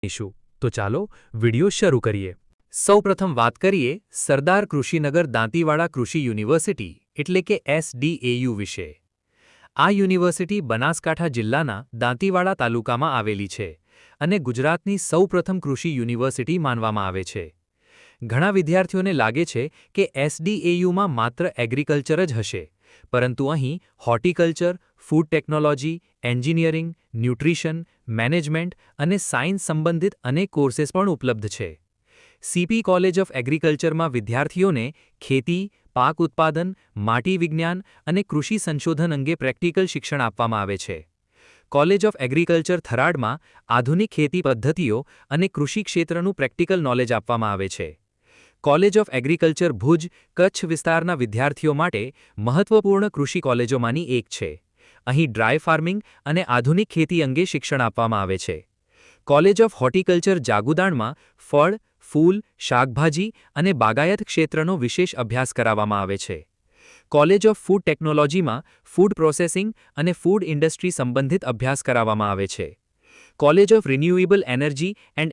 ઇશું તો ચાલો વિડિયો શરૂ કરીએ। સૌપ્રથમ વાત કરીએ સરદાર કૃષિનગર દાંતીવાડા કૃષિ યુનિવર્સિટી એટલે કે SDAU વિશે। આ યુનિવર્સિટી બનાસકાંઠા જિલ્લાના દાંતીવાડા તાલુકામાં આવેલી છે અને ગુજરાતની સૌપ્રથમ કૃષિ યુનિવર્સિટી માનવામાં આવે છે। ઘણા વિદ્યાર્થીઓને લાગે છે કે SDAUમાં માત્ર એગ્રીકલ્ચર જ હશે, પરંતુ અહીં horticulture, food technology, engineering, nutrition, management અને સાયન્સ સંબંધિત અનેક કોર્सेस પણ ઉપલબ્ધ છે। CP કોલેજ ઓફ એગ્રીકલ્ચરમાં વિદ્યાર્થીઓને ખેતી, પાક ઉત્પાદન, માટી વિજ્ઞાન અને કૃષિ સંશોધન અંગે પ્રેક્ટિકલ શિક્ષણ આપવામાં આવે છે। કોલેજ ઓફ એગ્રીકલ્ચર થરાદમાં આધુનિક ખેતી પદ્ધતિઓ અને કૃષિ ક્ષેત્રનું પ્રેક્ટિકલ નોલેજ આપવામાં આવે છે। College of agriculture Bhuj Kutch વિસ્તારના વિદ્યાર્થીઓ માટે મહત્વપૂર્ણ કૃષિ કોલેજોમાંની એક છે। અહીં ડ્રાય ફાર્મિંગ અને આધુનિક ખેતી અંગે શિક્ષણ આપવામાં આવે છે। કોલેજ ઓફ હોર્ટિકલ્ચર જાગુદાણમાં ફળ, ફૂલ, શાકભાજી અને બાગાયત ક્ષેત્રનો વિશેષ અભ્યાસ કરાવવામાં આવે છે। કોલેજ ઓફ ફૂડ ટેકનોલોજીમાં ફૂડ પ્રોસેસિંગ અને ફૂડ ઇન્ડસ્ટ્રી સંબંધિત અભ્યાસ કરાવવામાં આવે છે। College of renewable energy and